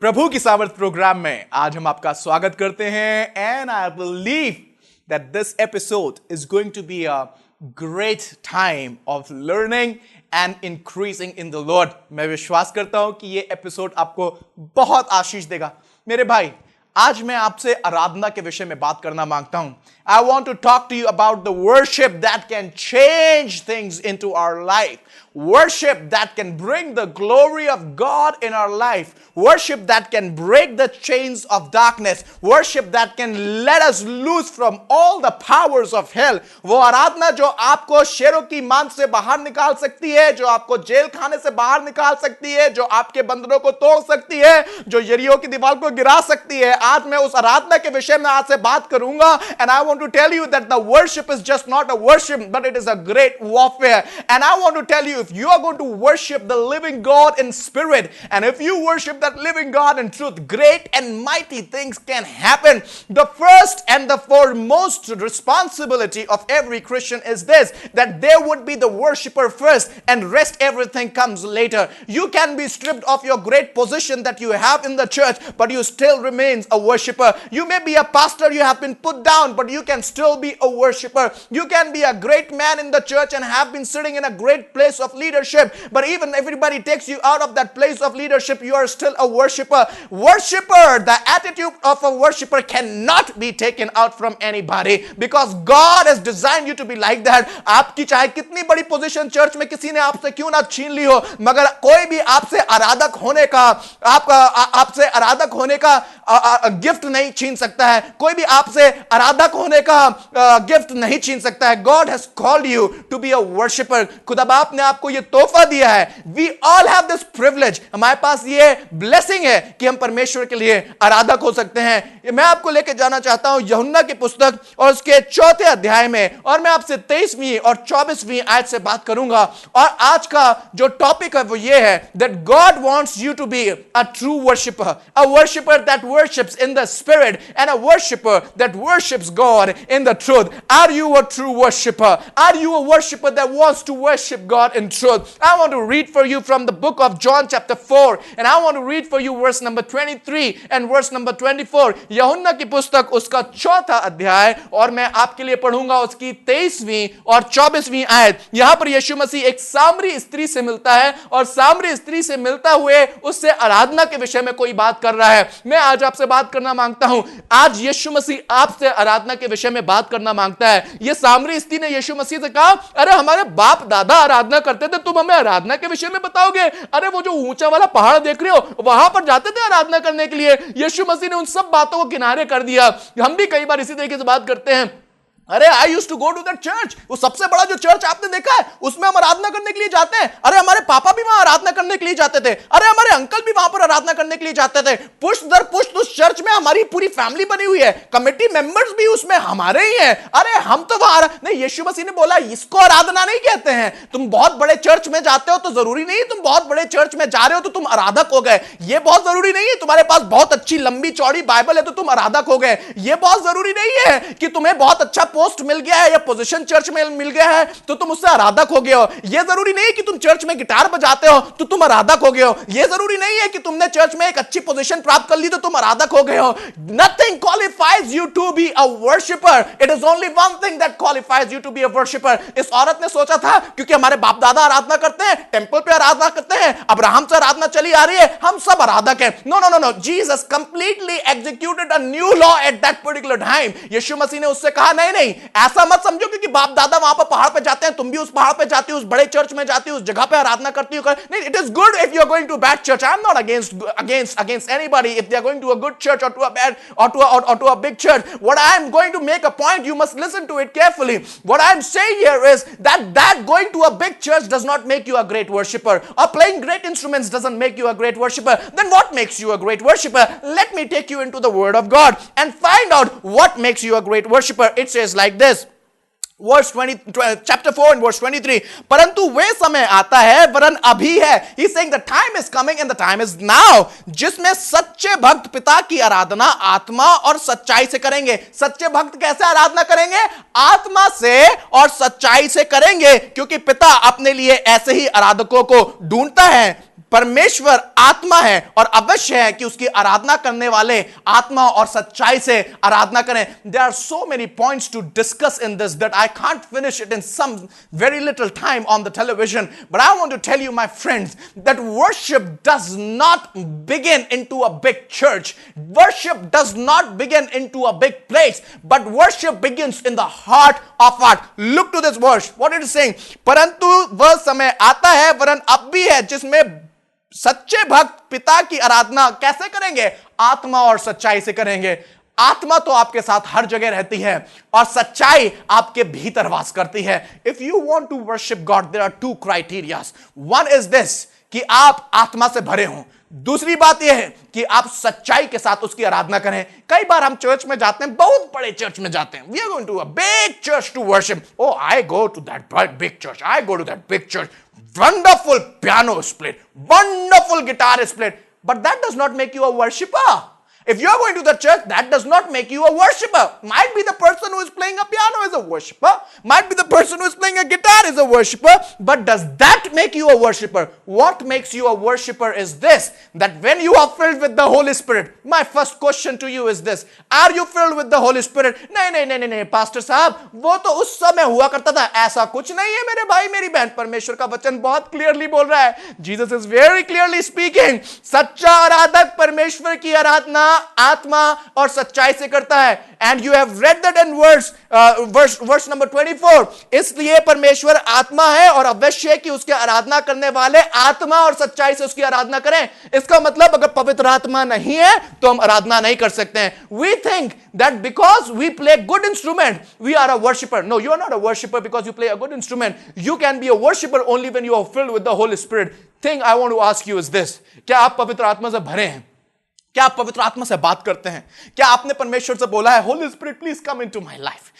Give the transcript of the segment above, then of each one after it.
प्रभु की सामर्थ प्रोग्राम में आज हम आपका स्वागत करते हैं and I believe that this episode is going to be a great time of learning and increasing in the Lord. मैं विश्वास करता हूं कि ये एपिसोड आपको बहुत आशीष देगा। मेरे भाई, आज मैं आपसे आराधना के विषय में बात करना मांगता हूं। I want to talk to you about the worship that can change things into our life, worship that can bring the glory of God in our life, worship that can break the chains of darkness, worship that can let us loose from all the powers of hell। वो आराधना जो आपको शेरों की मान से बाहर निकाल सकती है, जो आपको जेल खाने से बाहर निकाल सकती है, जो आपके बंधनों को तोड़ सकती है, जो यरीहो की दीवार को गिरा सकती है। आज मैं उस आराधना के विषय में आज से बात करूंगा। And I want to tell you that the worship is just not a worship, but it is a great warfare। And I want to tell you, if you are going to worship the living God in spirit, and if you worship that living God in truth, great and mighty things can happen। The first and the foremost responsibility of every Christian is this, that there would be the worshiper first and rest everything comes later। You can be stripped of your great position that you have in the church, but you still remains a worshiper। You may be a pastor, you have been put down, but you can still be a worshiper। You can be a great man in the church and have been sitting in a great place of leadership, but even everybody takes you out of that place of leadership, you are still a worshiper। The attitude of a worshiper cannot be taken out from anybody, because God has designed you to be like that। आपकी चाहे कितनी बड़ी position church में किसी ने आपसे क्यों ना छीन ली हो, मगर कोई भी आपसे आराधक होने का आपसे आराधक होने का गिफ्ट नहीं छीन सकता है। कोई भी आपसे आराधक होने का गिफ्ट नहीं छीन सकता है। God has called you to be a worshiper। खुदा बाप ने आपको ये तोहफा दिया है। We all have this privilege। हमारे पास ये ब्लेसिंग है कि हम परमेश्वर के लिए आराधक हो सकते हैं। मैं आपको लेके जाना चाहता हूं यूहन्ना की पुस्तक और उसके 4 अध्याय में, और मैं आपसे 23वीं और 24वीं आयत से बात करूंगा। और आज का जो टॉपिक है वो ये है, that God wants you to be a true worshiper, a worshiper that worships in the spirit and a worshiper that worships God in the truth। Are you a true worshiper? Are you a worshiper that wants to worship God in truth? I want to read for you from the book of John chapter 4, and I want to read for you verse number 23 and verse number 24। यूहन्ना की पुस्तक उसका 4 अध्याय, और मैं आपके लिए पढ़ूंगा उसकी 23वीं और 24वीं आयत। यहां पर यीशु मसीह एक सामरी स्त्री से मिलता है, और सामरी स्त्री से मिलता हुए उससे आराधना के विषय में कोई बात कर रहा है। मैं आज आपसे बात करना मांगता हूं। आज यीशु मसीह आपसे आराधना के विषय में बात करना मांगता है। यह सामरी स्त्री ने यीशु मसीह से कहा, अरे हमारे बाप दादा आराधना करते थे, तुम हमें आराधना के विषय में बताओगे? अरे वो जो ऊंचा वाला पहाड़ देख रहे हो, वहां पर जाते थे आराधना करने के लिए। यीशु मसीह ने उन सब बातों को किनारे कर दिया। हम भी कई बार इसी तरीके से बात करते हैं। अरे I used to go to that church, वो सबसे बड़ा जो चर्च आपने देखा है उसमें हम आराधना करने के लिए जाते हैं। अरे हमारे पापा भी वहां आराधना करने के लिए जाते थे, अरे हमारे अंकल भी वहां पर आराधना करने के लिए जाते थे। पुष्ट दर पुष्ट उस चर्च में हमारी पूरी फैमिली बनी हुई है, कमेटी मेंबर्स भी उसमें हमारे ही हैं। अरे हम तो वहां नहीं, यीशु मसीह ने बोला इसको आराधना नहीं कहते हैं। तुम बहुत बड़े चर्च में जाते हो तो जरूरी नहीं तुम बहुत बड़े चर्च में जा रहे हो तो तुम आराधक हो गए। ये बहुत जरूरी नहीं है तुम्हारे पास बहुत अच्छी लंबी चौड़ी बाइबल है तो तुम आराधक हो गए। ये बहुत जरूरी नहीं है कि तुम्हें बहुत अच्छा पोस्ट मिल गया है या पोजीशन चर्च में मिल गया है तो तुम उससे आराधक हो गए हो। यह जरूरी नहीं है कि तुम चर्च में गिटार बजाते हो तो तुम आराधक हो गए हो। यह जरूरी नहीं है कि तुमने चर्च में एक अच्छी पोजीशन प्राप्त कर ली तो तुम आराधक हो गए हो। Nothing qualifies you to be a worshipper। It is only one thing that qualifies you to be a worshipper। इस औरत ने सोचा था क्योंकि हमारे बाप दादा आराधना करते हैं, टेंपल पे आराधना करते हैं, अब्राहम से आराधना चली आ रही है, हम सब आराधक हैं। No no no no, Jesus completely executed a new law at that particular time. यीशु मसीह ने उससे कहा नहीं नहीं, ऐसा मत समझो क्योंकि बाप दादा वहां पर पहाड़ पे जाते हैं, तुम भी उस पहाड़ पे जाती हो, उस बड़े चर्च में जाती हो, उस जगह पे आराधना करती हो। नहीं, it is good if you are going to bad church. I am not against anybody if they are going to a good church or to a bad or to a big church। What I am going to make a point, you must listen to it carefully। What I am saying here is that going to a big church does not make you a great worshiper, or playing great instruments doesn't make you a great worshiper। Then what makes you a great worshiper? Let me take you into the word of God and find out what makes you a great worshiper। It says like this, verse 20 chapter 4 and verse 23, परंतु वे समय आता है वरन अभी है, he is saying the time is coming and the time is now, जिसमें सच्चे भक्त पिता की आराधना आत्मा और सच्चाई से करेंगे। सच्चे भक्त कैसे आराधना करेंगे? आत्मा से और सच्चाई से करेंगे, क्योंकि पिता अपने लिए ऐसे ही आराधकों को ढूंढता है। परमेश्वर आत्मा है और अवश्य है कि उसकी आराधना करने वाले आत्मा और सच्चाई से आराधना करें। There are so many points to discuss in this that I can't finish it in some very little time on the television, but I want to tell you, my friends, that worship does not begin into a big church. Worship does not begin into a big place, but worship begins in the heart of heart. Look to this verse, what it is saying, परंतु वह समय आता है वरन अब भी है, जिसमें सच्चे भक्त पिता की आराधना कैसे करेंगे? आत्मा और सच्चाई से करेंगे। आत्मा तो आपके साथ हर जगह रहती है और सच्चाई आपके भीतर वास करती है। If you want to worship God, there are two criterias. One is this कि आप आत्मा से भरे हों, दूसरी बात यह है कि आप सच्चाई के साथ उसकी आराधना करें। कई बार हम चर्च में जाते हैं, बहुत बड़े चर्च में जाते हैं, we are going to a big church to worship. Oh I go to that big church, I go to that big church, wonderful piano is played, wonderful guitar is played, but that does not make you a worshipper. If you are going to the church, that does not make you a worshipper. Might be the person who is playing a piano is a worshipper, might be the person who is playing a guitar is a worshipper, but does that make you a worshipper? What makes you a worshipper is this, that when you are filled with the Holy Spirit, my first question to you is this, are you filled with the Holy Spirit? नहीं pastor साहब, वो तो उस समय हुआ करता था, ऐसा कुछ नहीं है मेरे भाई मेरी बहन। परमेश्वर का वचन बहुत क्लियरली बोल रहा है, Jesus is very clearly speaking, सच्चा आराधक परमेश्वर की आराधना आत्मा और सच्चाई से करता है। And you have read that in verse number 24, इसलिए परमेश्वर आत्मा है और अवश्य है कि उसकी आराधना करने वाले आत्मा और सच्चाई से उसकी आराधना करें। इसका मतलब अगर पवित्र आत्मा नहीं है तो हम आराधना नहीं कर सकते हैं। We think that because we play good instrument we are a worshipper. No, you are not a worshipper because you play a good instrument. You can be a worshipper only when you are filled with the Holy Spirit. Thing I want to ask you is this, क्या आप पवित्र आत्मा से भरे हैं? क्या आप पवित्र आत्मा से बात करते हैं? क्या आपने परमेश्वर से बोला है, Holi spirit please come into my life?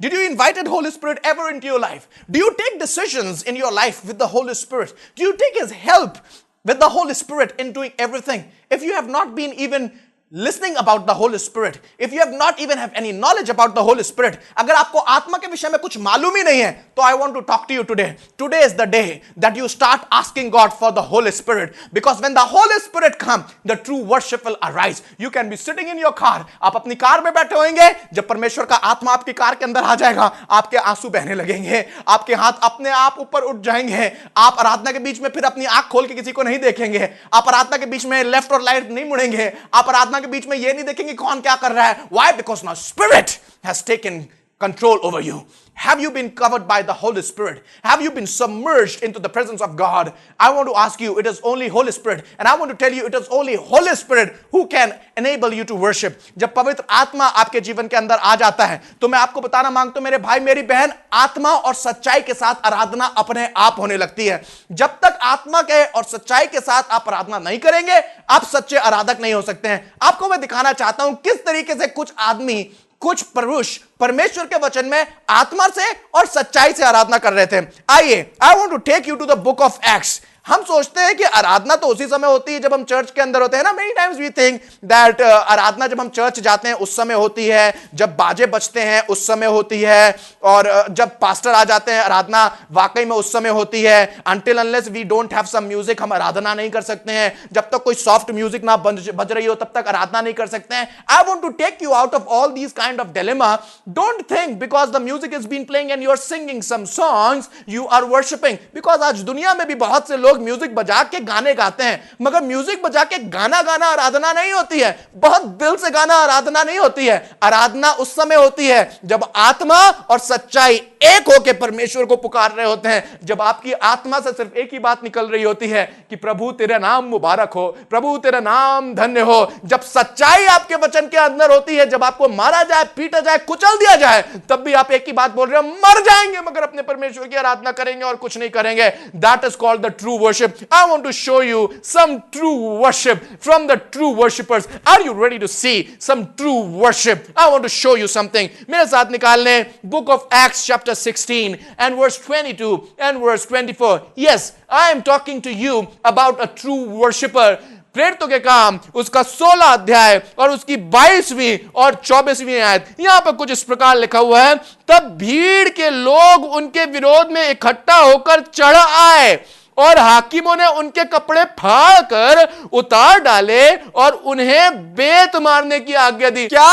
Did you invite Holy Spirit ever into your life? Do you take decisions in your life with the Holy Spirit? Do you take his help with the Holy Spirit in doing everything? If you have not been even listening about the Holy Spirit, if you have not even have any knowledge about the Holy Spirit, अगर आपको आत्मा के विषय में कुछ मालूम ही नहीं है, तो I want to talk to you today. Today is the day that you start asking God for the Holy Spirit, because when the Holy Spirit comes, the true worship will arise. You can be sitting in your car, आप अपनी car में बैठे होंगे, जब परमेश्वर का आत्मा आपकी कार के अंदर आ जाएगा, आपके आंसू बहने लगेंगे, आपके हाथ अपने आप ऊपर उठ जाएंगे, आप आराधना के बीच में फिर अपनी आंख खोल के किसी को नहीं देखेंगे, आप आराधना के बीच में लेफ्ट और राइट नहीं मुड़ेंगे, आप आराधना के बीच में ये नहीं देखेंगे कौन क्या कर रहा है। Why? Because now Spirit has taken control over you. Have you been covered by the Holy Spirit? Have you been submerged into the presence of God? I want to ask you, it is only Holy Spirit, and I want to tell you, it is only Holy Spirit who can enable you to worship. जब पवित्र आत्मा आपके जीवन के अंदर आ जाता है, तो मैं आपको बताना मांगता हूं मेरे भाई मेरी बहन, आत्मा और सच्चाई के साथ आराधना अपने आप होने लगती है। जब तक आत्मा के और सच्चाई के साथ आप आराधना नहीं करेंगे, आप सच्चे आराधक नहीं हो सकते हैं। आपको मैं दिखाना चाहता हूं किस तरीके से कुछ आदमी, कुछ पुरुष परमेश्वर के वचन में आत्मा से और सच्चाई से आराधना कर रहे थे। आइए, I want to take you to the book of Acts. हम सोचते हैं कि आराधना तो उसी समय होती है जब हम चर्च के अंदर होते हैं ना। Many times we think that आराधना जब हम चर्च जाते हैं उस समय होती है, जब बाजे बजते हैं उस समय होती है, और जब पास्टर आ जाते हैं आराधना वाकई में उस समय होती है। Until unless we don't have some music, हम आराधना नहीं कर सकते हैं। जब तक कोई सॉफ्ट म्यूजिक ना बज रही हो तब तक आराधना नहीं कर सकते हैं। I want to take you out of all these kind of dilemma. Don't think because the music is been playing and you are singing some songs you are worshipping. Because आज दुनिया में भी बहुत से लोग म्यूजिक बजा के गाने गाते हैं, मगर म्यूजिक बजा के गाना गाना आराधना नहीं होती है। बहुत दिल से गाना आराधना नहीं होती है। आराधना उस समय होती है जब आत्मा और सच्चाई एक होकर परमेश्वर को पुकार रहे होते हैं। जब आपकी आत्मा से सिर्फ एक ही बात निकल रही होती है कि प्रभु तेरा नाम मुबारक हो, प्रभु तेरा नाम धन्य हो। जब सच्चाई आपके वचन के अंदर होती है, जब आपको मारा जाए, पीटा जाए, कुचल दिया जाए, तब भी आप एक ही बात बोल रहे हो, मर जाएंगे मगर अपने परमेश्वर की आराधना करेंगे और कुछ नहीं करेंगे। That is called the true worship. I want to show you some true worship from the true worshippers. Are you ready to see some true worship? I want to show you something. मेरे साथ निकाल लें Book of Acts chapter 16 and verse 22 and verse 24. Yes, I am talking to you about a true worshipper. प्रेरितों के काम उसका 16 अध्याय और उसकी 22वीं और 24वीं आयत, यहां पर कुछ इस प्रकार लिखा हुआ है, तब भीड़ के लोग उनके विरोध में इकट्ठा होकर चढ़ आए और हाकिमों ने उनके कपड़े फाड़ कर उतार डाले और उन्हें बेत मारने की आज्ञा दी। क्या?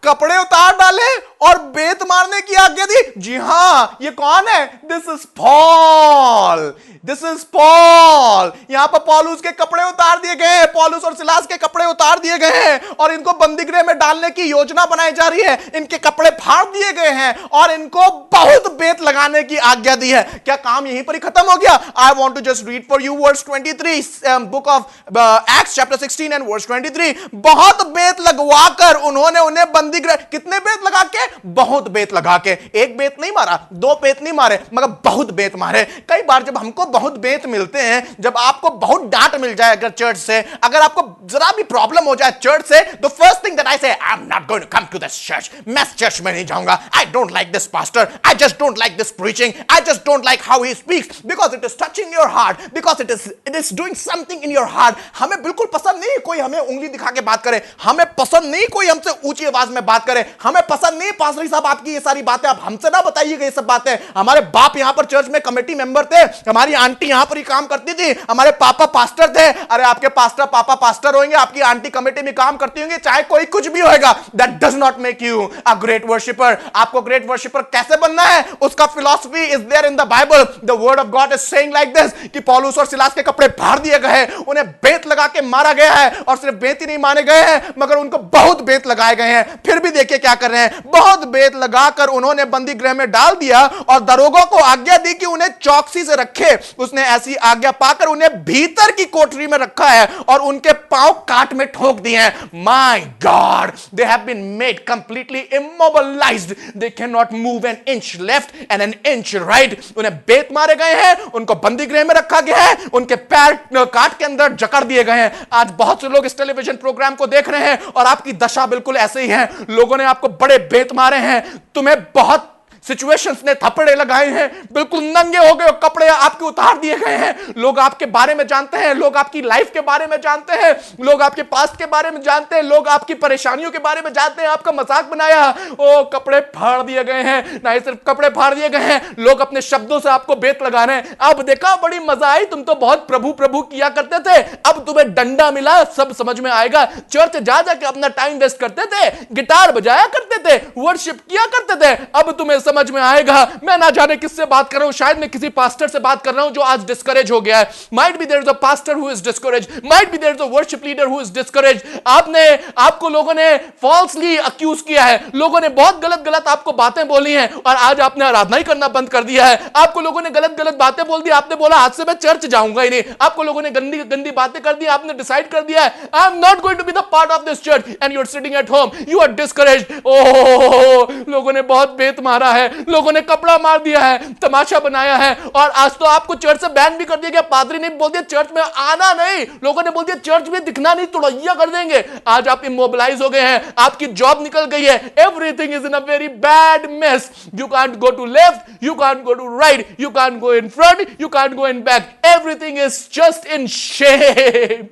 कपड़े उतार डाले और बेत मारने की आज्ञा दी? जी हां। ये कौन है? This is Paul. This is Paul. यहां पर पौलुस के कपड़े उतार दिए गए हैं, पौलुस और सिलास के कपड़े उतार दिए गए हैं और इनको बंदीगृह में डालने की योजना बनाई जा रही है। इनके कपड़े फाड़ दिए गए हैं और इनको बहुत बेत लगाने की आज्ञा दी है। क्या काम यहीं पर ही खत्म हो गया? I want to just read for you verse 23, book of Acts chapter 16 and verse 23। बहुत बेत लगवाकर उन्होंने उन्हें बंदीगृह, कितने बेत लगा के? बहुत बेत लगा के। एक बेत नहीं मारा, दो बेत नहीं मारे, मगर बहुत बेत मारे। कई बार जब हमको बहुत बेत मिलते हैं, जब आपको बहुत डांट मिल जाए अगर चर्च से, अगर आपको जरा भी प्रॉब्लम हो जाए चर्च से, the first thing that I say, I am not going to come to this church. मैं चर्च में नहीं जाऊंगा। I don't like this pastor, I just don't like this preaching, I just don't like how he speaks, because it is touching your heart, because it is doing something in your heart. हमें बिल्कुल पसंद नहीं कोई हमें उंगली दिखा के बात करे, हमें पसंद नहीं कोई हमसे ऊंची आवाज में बात करे, हमें पसंद नहीं पास्टर साहब आपकी ये सारी बातें, आप हमसे ना बताइएगा ये सब बातें। हमारे बाप यहां पर चर्च में कमेटी मेंबर थे, हमारी आंटी यहां पर ही काम करती थी, हमारे पापा पास्टर थे। अरे आपके पास्टर पापा पास्टर होंगे, आपकी आंटी कमेटी में काम करती होंगी, चाहे कोई कुछ भी होगा, that does not make you a great worshipper. आपको ग्रेट वर्शिपर कैसे बनना है, उसका philosophy is there in the Bible. The word of God is saying like this कि पौलुस और सिलास के कपड़े फाड़ दिए गए, उन्हें बेत लगा के मारा गया है, और सिर्फ बेत ही नहीं मारे गए हैं मगर उनको बहुत बेत लगाए गए हैं। फिर भी देखिए क्या कर रहे हैं, बहुत बेत लगाकर उन्होंने बंदी गृह में डाल दिया और दरोगों को आज्ञा दी कि उन्हें चौकसी से रखे। उसने ऐसी आज्ञा पाकर उन्हें भीतर की कोठरी में रखा है और उनके पांव काट में ठोक दिए हैं। My God, they have been made completely immobilised, they can not move an inch left and an inch right. उन्हें बेत मारे गए हैं, उनको बंदी गृह में रखा गया है, उनके पैर काट के अंदर जकड़ दिए गए हैं। आज बहुत से लोग इस टेलीविजन प्रोग्राम को देख रहे हैं और आपकी दशा बिल्कुल ऐसे ही है। लोगों ने आपको बड़े बेत मारे हैं, तुम्हें बहुत सिचुएशंस ने थप्पड़े लगाए हैं, बिल्कुल नंगे हो गए, कपड़े आपके उतार दिए गए हैं। लोग आपके बारे में जानते हैं, लोग आपकी लाइफ के बारे में जानते हैं, लोग आपके पास्ट के बारे में जानते हैं, लोग आपकी परेशानियों के बारे में जानते हैं, आपका मजाक बनाया, ओ कपड़े फाड़ दिए गए हैं। नहीं सिर्फ कपड़े फाड़ दिए गए हैं, लोग अपने शब्दों से आपको बेत लगा रहे हैं। अब देखा, बड़ी मजा आई, तुम तो बहुत प्रभु प्रभु किया करते थे, अब तुम्हें डंडा मिला, सब समझ में आएगा। चर्च जा जाके अपना टाइम वेस्ट करते थे, गिटार बजाया करते थे, वर्शिप किया करते थे, अब तुम्हें समझ में आएगा। मैं ना जाने किससे बात कर रहा हूं, शायद मैं किसी पास्टर से बात कर रहा हूं जो आज डिस्करेज हो गया है। Might be there is a pastor who is discourage, might be there is a worship leader who is discourage. आपको लोगों ने फॉल्सली अक्यूज किया है, लोगों ने बहुत गलत गलत आपको बातें बोली हैं और आज आपने आराधना ही करना बंद कर दिया है। आपको लोगों ने गलत गलत बातें बोल दी, आपने बोला आज से मैं चर्च जाऊंगा ही नहीं। आपको लोगों ने गंदी गंदी बातें कर दी, आपने डिसाइड कर दिया है I am not going to be the part of this church and you are sitting at home, you are discouraged. Oh, लोगों ने बहुत बेत मारा है, लोगों ने कपड़ा मार दिया है, तमाशा बनाया है, और आज तो आपको चर्च से बैन भी कर दिया गया। पादरी ने बोल दिया चर्च में आना नहीं, लोगों ने बोल दिया चर्च में दिखना नहीं, तुड़ैया कर देंगे। आज आप इमोबिलाइज हो गए हैं, आपकी जॉब निकल गई है, everything is in a very bad mess. You can't go to left, you can't go to right, you can't go in front, you can't go in back, everything is just in shame.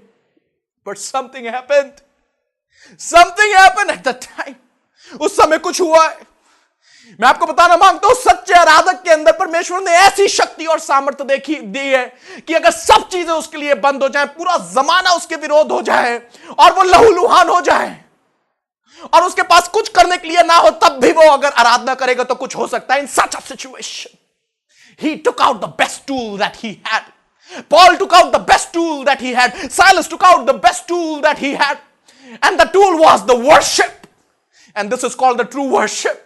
But something happened, something happened at the time. उस समय कुछ हुआ है। मैं आपको बताना मांगता हूं, सच्चे आराधक के अंदर परमेश्वर ने ऐसी शक्ति और सामर्थ्य दी है कि अगर सब चीजें उसके लिए बंद हो जाए, पूरा जमाना उसके विरोध हो जाए और वो लहूलुहान हो जाए और उसके पास कुछ करने के लिए ना हो, तब भी वो अगर आराधना करेगा तो कुछ हो सकता है। In such a situation he took out the best tool that he had. Paul took out the best tool that he had. Silas took out the best tool that he had, and the tool was the worship, and this is called the true worship.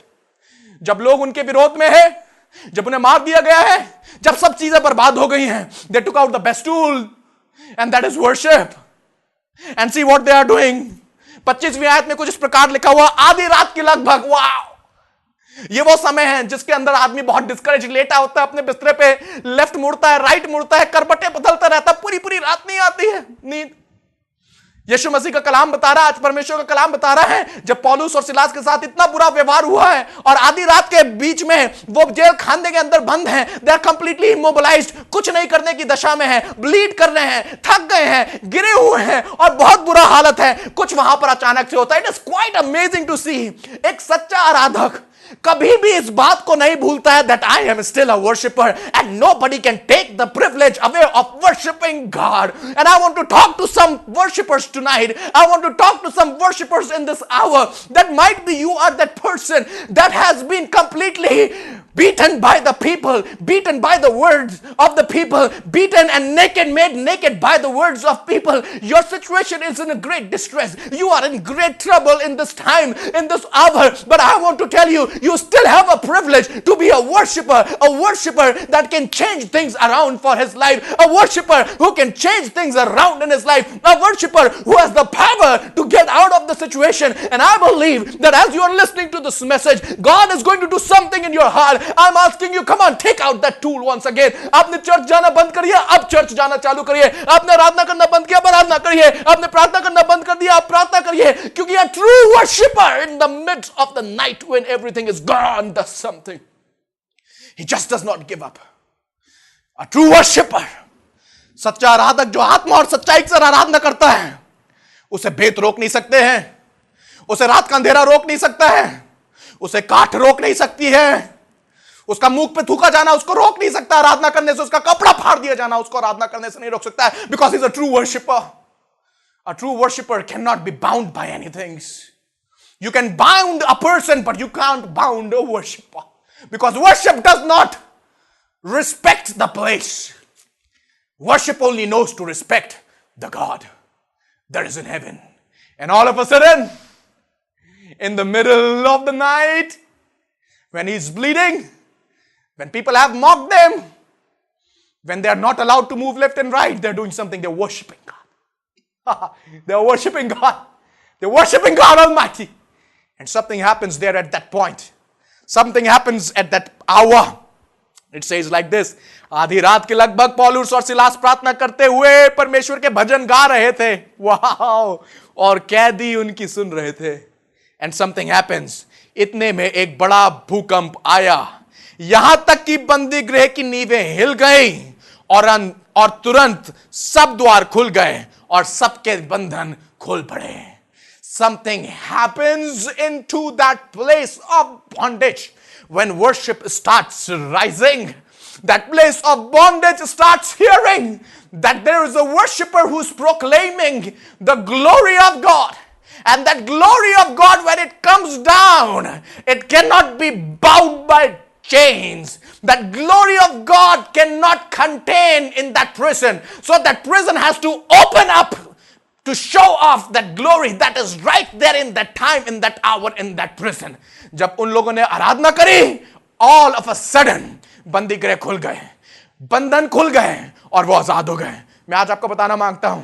जब लोग उनके विरोध में है, जब उन्हें मार दिया गया है, जब सब चीजें बर्बाद हो गई हैं, they took out the best tool and that is worship. And see what they are doing. 25वीं आयत में कुछ इस प्रकार लिखा हुआ, आधी रात के लगभग, वाह, ये वो समय है जिसके अंदर आदमी बहुत डिस्करेज लेटा होता है अपने बिस्तरे पे, लेफ्ट मुड़ता है, राइट मुड़ता है, करबटे बदलता रहता है, पूरी पूरी रात नहीं आती है नींद। यीशु मसीह का कलाम बता रहा है, आज परमेश्वर का कलाम बता रहा है, जब पौलुस और सिलास के साथ इतना बुरा व्यवहार हुआ है और आधी रात के बीच में वो जेल खाने के अंदर बंद हैं, दे आर कंप्लीटली इमोबिलाइज्ड, कुछ नहीं करने की दशा में है, ब्लीड कर रहे हैं, थक गए हैं, गिरे हुए हैं और बहुत बुरा हालत है, कुछ वहां पर अचानक से होता है। It is quite amazing to see. एक सच्चा आराधक कभी भी इस बात को नहीं भूलता है that I am still a worshipper and nobody can take the privilege away of worshiping God. And I want to talk to some worshipers tonight. I want to talk to some worshipers in this hour that might be you are that person that has been completely beaten by the people, beaten by the words of the people, beaten and naked, made naked by the words of people. Your situation is in a great distress. You are in great trouble in this time, in this hour. But I want to tell you, you still have a privilege to be a worshiper that can change things around for his life, a worshiper who can change things around in his life, a worshiper who has the power to get out of the situation. And I believe that as you are listening to this message, God is going to do something in your heart. I'm asking you, come on, take out that tool once again. आपने church जाना बंद करिए, अब church जाना चालू करिए। आपने आराधना करना बंद किया, अब आराधना करिए। आपने प्रार्थना करना बंद कर दिया, अब प्रार्थना करिए। क्योंकि a true worshiper in the midst of the night when everything is gone does something. He just does not give up. A true worshiper, सच्चा आराधक जो आत्मा और सच्चाई से आराधना करता है, उसे भेद रोक नहीं सकते हैं, उसे रात का अंधेरा रोक नहीं सकता है, उसे काठ रोक नहीं सकती है, उसका मुंह पे थूका जाना उसको रोक नहीं सकता आराधना करने से, उसका कपड़ा फाड़ दिया जाना उसको आराधना करने से नहीं रोक सकता है, because he's a true worshiper. A true worshiper cannot be bound by anything. You can bound a person, but you can't bound a worshiper, because worship does not respect the place. Worship only knows to respect the God that is in heaven. And all of a sudden, in the middle of the night, when he's bleeding, when people have mocked them, when they are not allowed to move left and right, they're doing something. They're worshiping God. They're worshiping God. They're worshiping God Almighty. And something happens there at that point. Something happens at that hour. It says like this. आधी रात के लगभग पौलुस और Silas प्रार्थना करते हुए परमेश्वर के भजन गा रहे थे। वाओ! और कैदी उनकी सुन रहे थे। And something happens. इतने में एक बड़ा भूकंप आया, यहां तक कि बंदी गृह की नींवें हिल गई और तुरंत सब द्वार खुल गए और सबके बंधन खुल पड़े। Something happens into that place of bondage when worship starts rising. That place of bondage starts hearing that there is a worshiper who's proclaiming the glory of God. And that glory of God, when it comes down, it cannot be bound by chains. That glory of God cannot contain in that prison. So that prison has to open up to show off that glory that is right there in that time, in that hour, in that prison. जब उन लोगों ने आराधना करी, all of a sudden बंदी गृह खुल गए, बंधन खुल गए और वो आजाद हो गए। मैं आज आपको बताना मांगता हूं,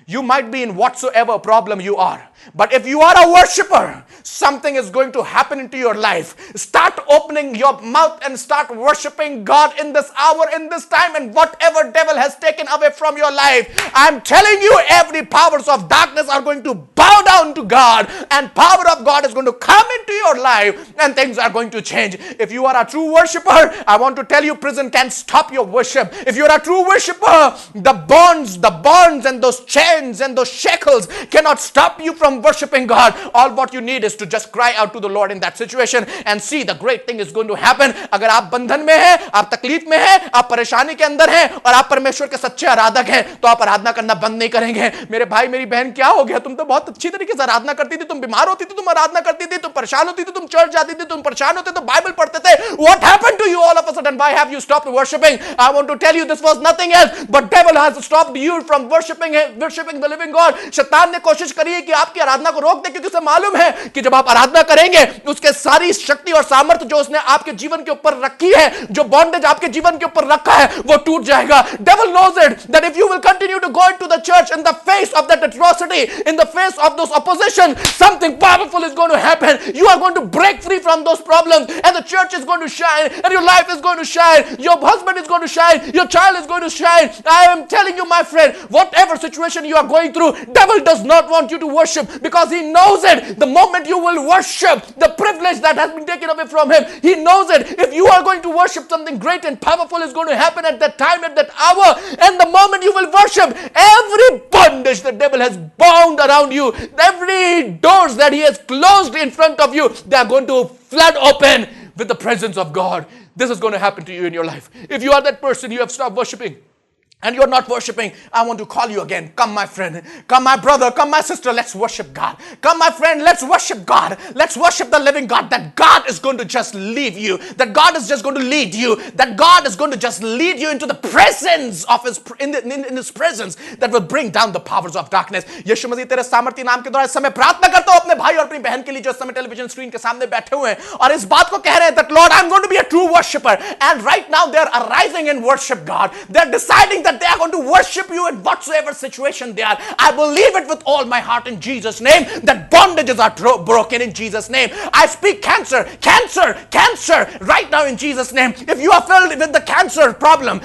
you might be in whatsoever problem you are, but if you are a worshiper, something is going to happen into your life. Start opening your mouth and start worshiping God in this hour, in this time, and whatever devil has taken away from your life, I'm telling you, every powers of darkness are going to bow down to God, and power of God is going to come into your life, and things are going to change. If you are a true worshiper, I want to tell you, prison can't stop your worship. If you are a true worshiper, the bonds and those chains and those shackles cannot stop you from worshiping God. All what you need is to just cry out to the Lord in that situation and see the great thing is going to happen. अगर आप बंधन में हैं, आप तकलीफ में हैं, आप परेशानी के अंदर हैं और आप परमेश्वर के सच्चे आराधक हैं, तो आप आराधना करना बंद नहीं करेंगे। मेरे भाई मेरी बहन, क्या हो गया? तुम तो बहुत अच्छी तरीके से आराधना करती थी, तुम बीमार होती थी, तुम आराधना करती थी, तुम परेशान होती थी, तुम चर्च जाती थी, तुम परेशान होते तो बाइबल पढ़ते थे। What happened to you all of a sudden? Why have you stopped worshiping? I want to tell you, this was nothing else but devil has stopped you from worshiping worshiping the living God. शैतान ने कोशिश करी है कि आपकी आराधना को रोक दे, क्योंकि उसे मालूम है कि जब आप आराधना करेंगे उसके सारी शक्ति और सामर्थ्य जो उसने आपके जीवन के ऊपर रखी है, जो बॉन्डेज आपके जीवन के ऊपर रखा है, वो टूट जाएगा. Devil knows it that if you will continue to go into the church in the face of that atrocity, in the face of those opposition, something powerful is going to happen. You are going to break free from those problems, and the church is going to shine, and your life is going to shine, your husband is going to shine, your child is going to shine. I am telling you, my friend, whatever situation you are going through, devil does not want you to worship, because he knows it. The moment you will worship, the privilege that has been taken away from him, he knows it. If you are going to worship, something great and powerful is going to happen at that time, at that hour. And the moment you will worship, every bondage the devil has bound around you, every doors that he has closed in front of you, they are going to flood open with the presence of God. This is going to happen to you in your life. If you are that person, you have stopped worshiping, and you're not worshiping, I want to call you again. Come, my friend. Come, my brother. Come, my sister. Let's worship God. Come, my friend. Let's worship God. Let's worship the living God. That God is going to just leave you. That God is just going to lead you. That God is going to just lead you into the presence of His, in His presence that will bring down the powers of darkness. यीशु मसीह तेरे सामर्थ्य नाम के द्वारा इस समय प्रार्थना करता हूं अपने भाई और अपनी बहन के लिए जो इस समय टेलीविजन स्क्रीन के सामने बैठे हुए हैं और इस बात को कह रहे हैं that Lord, I'm going to be a true worshipper. And right now they are arising in worship, God. They're deciding that they are going to worship you in whatsoever situation they are. I believe it with all my heart in Jesus' name that bondages are broken in Jesus' name. I speak cancer right now in Jesus' name. If you are filled with the cancer problem,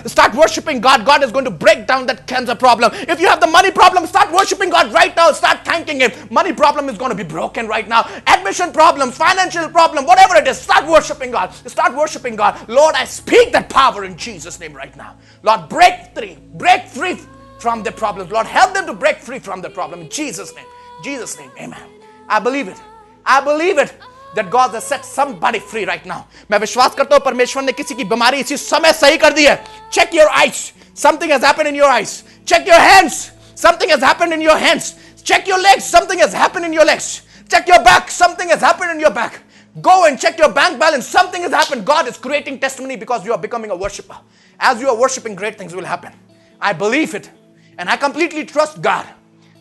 start worshiping God. God is going to break down that cancer problem. If you have the money problem, start worshiping God right now. Start thanking Him. Money problem is going to be broken right now. Admission problems, financial problem, whatever it is, start worshiping God. Start worshiping God. Lord, I speak that power in Jesus' name right now. Lord, break free from the problems. Lord, help them to break free from the problem in Jesus' name, amen. I believe it that God has set somebody free right now. मैं विश्वास करता हूं परमेश्वर ने किसी की बीमारी इसी समय सही कर दी है. Check your eyes. Something has happened in your eyes. Check your hands. Something has happened in your hands. Check your legs. Something has happened in your legs. Check your back. Something has happened in your back. Go and check your bank balance. Something has happened. God is creating testimony because you are becoming a worshiper. As you are worshiping, great things will happen. I believe it. And I completely trust God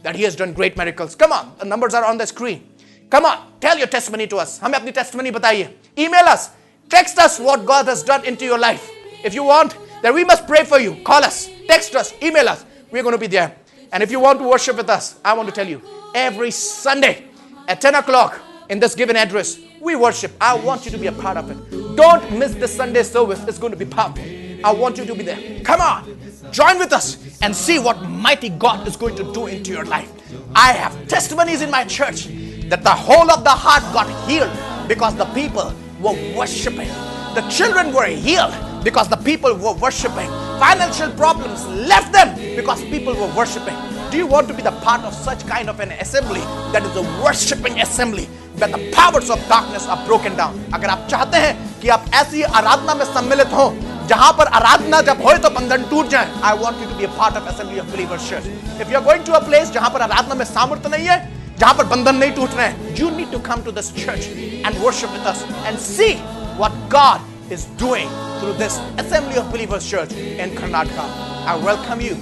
that He has done great miracles. Come on. The numbers are on the screen. Come on. Tell your testimony to us. हमें अपनी testimony बताइए. Email us. Text us what God has done into your life. If you want that we must pray for you, call us. Text us. Email us. We're going to be there. And if you want to worship with us, I want to tell you, every Sunday at 10 o'clock in this given address, we worship. I want you to be a part of it. Don't miss the Sunday service. It's going to be powerful. I want you to be there. Come on. Join with us and see what mighty God is going to do into your life. I have testimonies in my church that the whole of the heart got healed because the people were worshiping. The children were healed because the people were worshiping. Financial problems left them because people were worshiping. Do you want to be the part of such kind of an assembly that is a worshiping assembly where the powers of darkness are broken down? अगर आप चाहते हैं कि आप ऐसी आराधना में सम्मिलित हो जहां पर आराधना जब होए तो बंधन टूट जाए, I want you to be a part of Assembly of Believers Church. If you are going to a place जहां पर आराधना में सामर्थ्य नहीं है, जहां पर बंधन नहीं टूट रहे हैं, you need to come to this church and worship with us and see what God is doing through this Assembly of Believers Church in Karnataka. I welcome you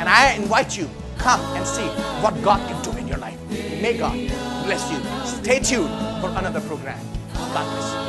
and I invite you, come and see what God can do in your life. May God bless you. Stay tuned for another program. God bless you.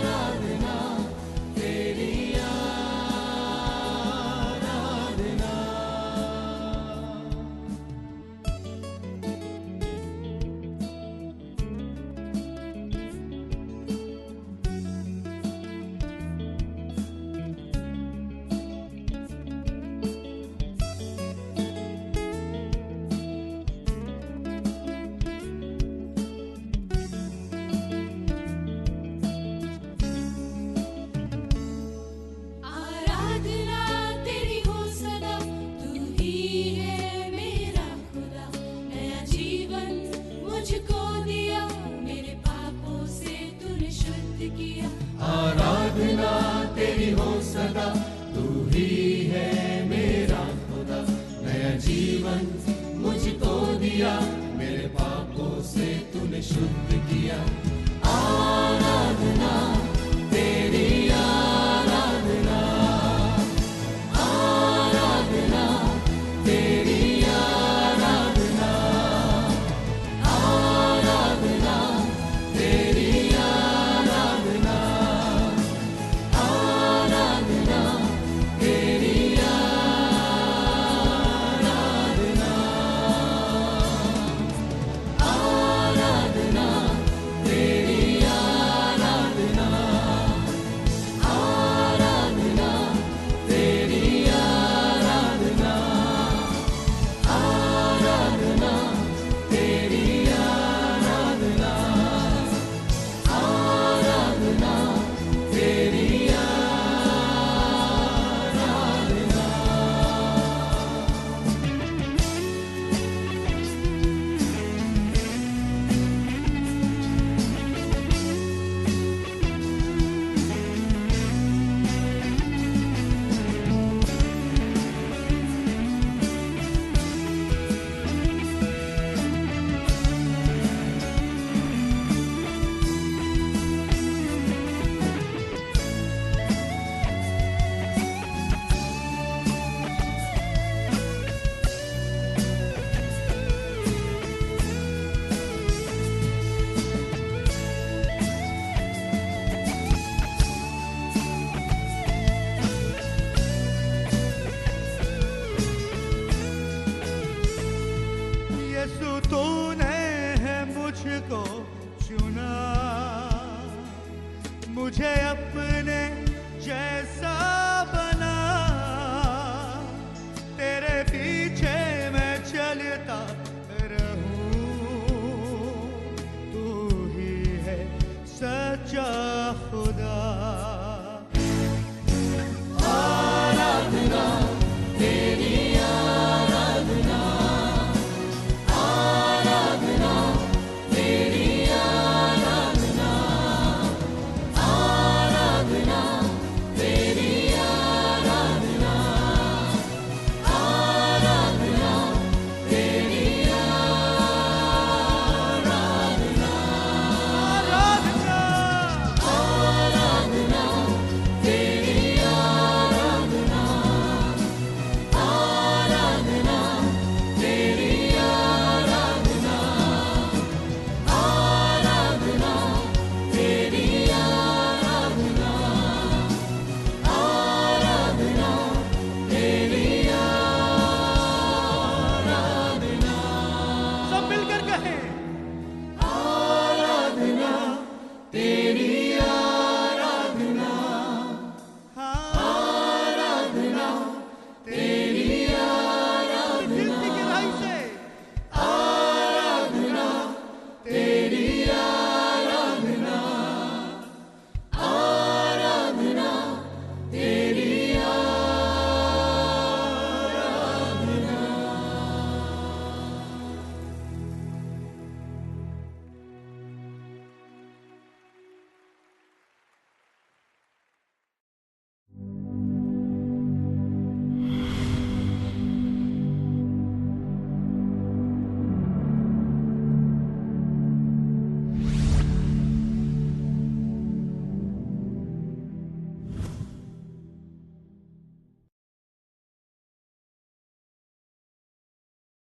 तूने है मुझको चुना, मुझे अपने जैसा